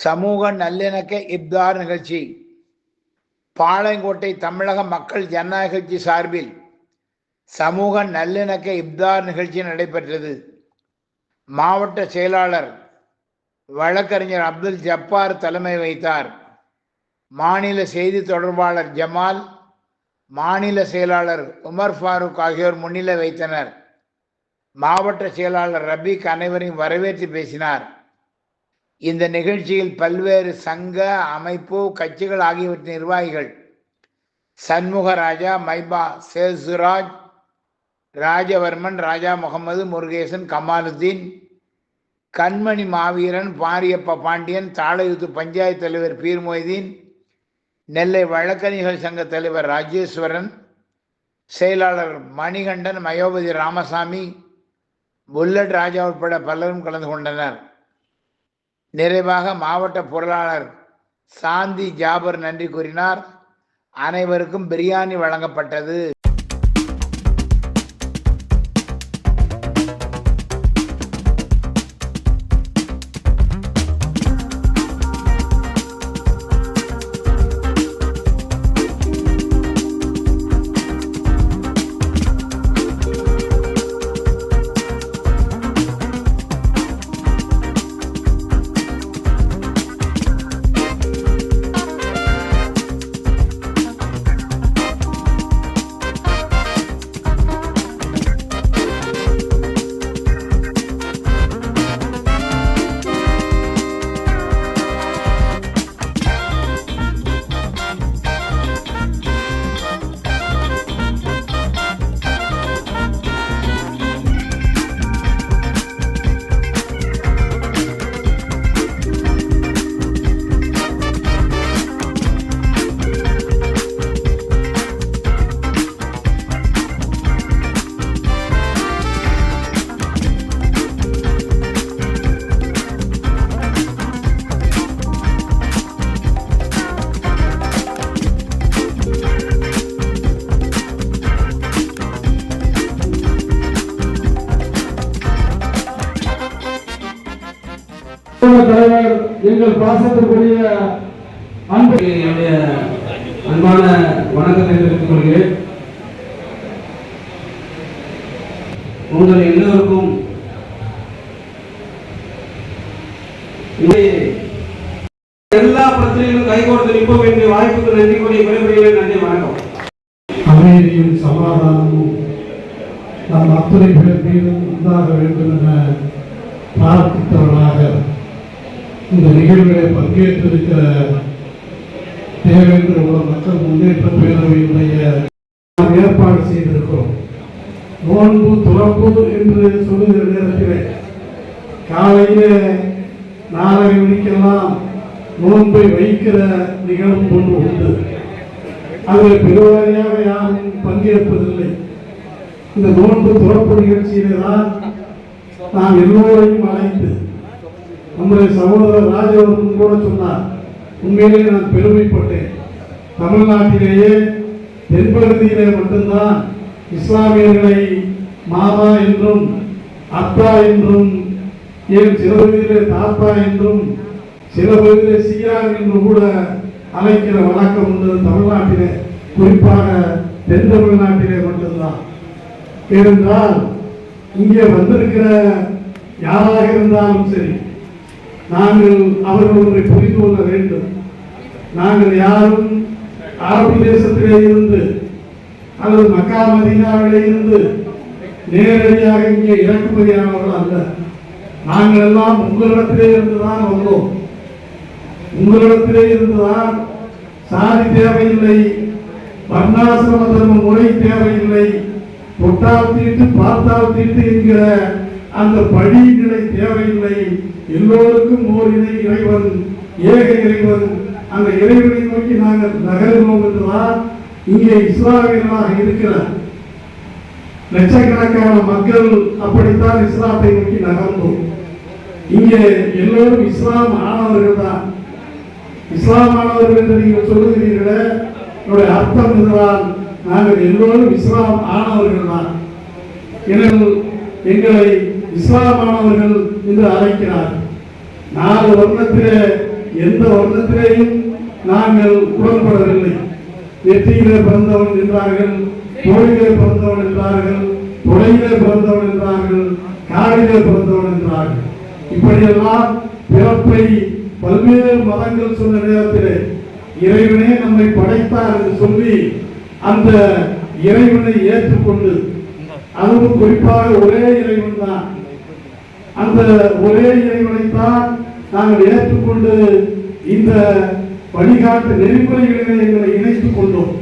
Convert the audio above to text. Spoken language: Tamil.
சமூக நல்லிணக்க இப்தார் நிகழ்ச்சி பாளையங்கோட்டை தமிழக மக்கள் ஜனநாயக கட்சி சார்பில் சமூக நல்லிணக்க இப்தார் நிகழ்ச்சி நடைபெற்றது. மாவட்ட செயலாளர் வழக்கறிஞர் அப்துல் ஜப்பார் தலைமை வைத்தார். மாநில செய்தி தொடர்பாளர் ஜமால், மாநில செயலாளர் உமர் ஃபாரூக் ஆகியோர் முன்னிலை வைத்தனர். மாவட்ட செயலாளர் ரபீக் அனைவரையும் வரவேற்று பேசினார். இந்த நிகழ்ச்சியில் பல்வேறு சங்க, அமைப்பு, கட்சிகள் ஆகியவற்றின் நிர்வாகிகள் சண்முகராஜா, மைபா, சேசுராஜ், ராஜவர்மன், ராஜா முகமது, முருகேசன், கமாலுத்தீன், கண்மணி மாவீரன், பாரியப்ப பாண்டியன், தாளையுத்து பஞ்சாயத்து தலைவர் பீர் மொய்தீன், நெல்லை வழக்கறிஞர்கள் சங்க தலைவர் ராஜேஸ்வரன், செயலாளர் மணிகண்டன், மயோபதி ராமசாமி, புல்லட் ராஜா உட்பட பலரும் கலந்து கொண்டனர். நிறைவாக மாவட்ட பொருளாளர் சாந்தி ஜாபர் நன்றி கூறினார். அனைவருக்கும் பிரியாணி வழங்கப்பட்டது. தலைவர் எங்கள் பாசத்திற்குரிய என்னுடைய அன்பான வணக்கத்தை தெரிவித்துக் கொள்கிறேன். உங்கள் எல்லோருக்கும் எல்லா பிரச்சனைகளும் கைகோர்த்து நிற்ப வேண்டிய வாய்ப்புக்கு நன்றி கூறிய விடைபெறுகிறேன். நன்றி, வணக்கம். அமைதியும் சமாதானமும் நம் அத்தனை பேர் மீதும் உண்டாக வேண்டும் என பிரார்த்தித்தவர்களாக இந்த நிகழ்வுகளை பங்கேற்றிருக்கிற தேவேந்திர உலக மக்கள் முன்னேற்ற பேரவையினுடைய ஏற்பாடு செய்திருக்கிறோம். நோன்பு துறப்பு என்று சொல்லுகிற நேரத்தில் காலையிலே 4:30 மணிக்கெல்லாம் நோன்பை வைக்கிற நிகழ்வு ஒன்று உண்டு. அதில் பெருவாரியாக யாரும் பங்கேற்பதில்லை. இந்த நோன்பு துறப்பு நிகழ்ச்சியிலே தான் நாம் எல்லோரையும் அழைத்து நம்முடைய சகோதரர் ராஜவர்மன் கூட சொன்னார். உண்மையிலேயே நான் பெருமைப்பட்டேன். தமிழ்நாட்டிலேயே தென்பகுதியிலே மட்டும்தான் இஸ்லாமியர்களை மாதா என்றும் அத்தா என்றும், ஏன் சில பகுதியிலே தாத்தா என்றும், சில பகுதியிலே சீரான் என்று கூட அழைக்கிற வழக்கம் உண்டு தமிழ்நாட்டிலே, குறிப்பாக தென் தமிழ்நாட்டிலே மட்டும்தான். ஏனென்றால் இங்கே வந்திருக்கிற யாராக இருந்தாலும் சரி, நாங்கள் அவர்கள் ஒன்றை புரிந்து கொள்ள வேண்டும். நாங்கள் யாரும் அரபு தேசத்திலே இருந்து அல்லது மக்கா மதீனாவிலே இருந்து நேரடியாக இங்கே இறக்குமதியானவர்கள் அல்ல. நாங்கள் எல்லாம் உங்களிடத்திலே இருந்துதான் வந்தோம். உங்களிடத்திலே இருந்துதான் சாதி தேவையில்லை, வர்ணாசிரம தர்ம முறை தேவையில்லை, தொட்டால் தீட்டு பார்த்தால் தீட்டு என்கிற அந்த படிநிலை தேவையில்லை. எல்லோருக்கும் ஓர் இறைவன், ஏக இறைவன். அந்த இறைவனை நோக்கி நாங்கள் நகர்கிறோம் என்றுதான் இங்கே இஸ்லாமியர்களாக இருக்கிற லட்சக்கணக்கான மக்கள் அப்படித்தான் இஸ்லாத்தை நோக்கி நகர்ந்தோம். இங்கே எல்லோரும் இஸ்லாம் ஆனவர்கள் தான். இஸ்லாம் ஆனவர்கள் என்று நீங்கள் சொல்லுகிறீர்களே, என்னுடைய அர்த்தம் இதுதான், நாங்கள் எல்லோரும் இஸ்லாம் ஆனவர்கள் தான். எங்களை இஸ்லாமானவர்கள் என்று அழைக்கிறார். 4 வருடத்திலே எந்த வருடத்திலேயும் நாங்கள் உடன்படவில்லை. நெற்றியிலே பிறந்தவன் என்றார்கள், தோளிலே பிறந்தவன் என்றார்கள், தொலையிலே பிறந்தவன் என்றார்கள், காலிலே பிறந்தவன் என்றார்கள். இப்படியெல்லாம் பிறப்பை பல்வேறு மதங்கள் சொன்ன நேரத்திலே இறைவனே நம்மை படைத்தார் என்று சொல்லி அந்த இறைவனை ஏற்றுக்கொண்டு, அதுவும் குறிப்பாக ஒரே இறைவன் தான், அந்த ஒரே இறைவனைத்தான் நாங்கள் ஏற்றுக்கொண்டு இந்த வழிகாட்டு நெறிமுறைகளிலே எங்களை இணைத்துக் கொண்டோம்.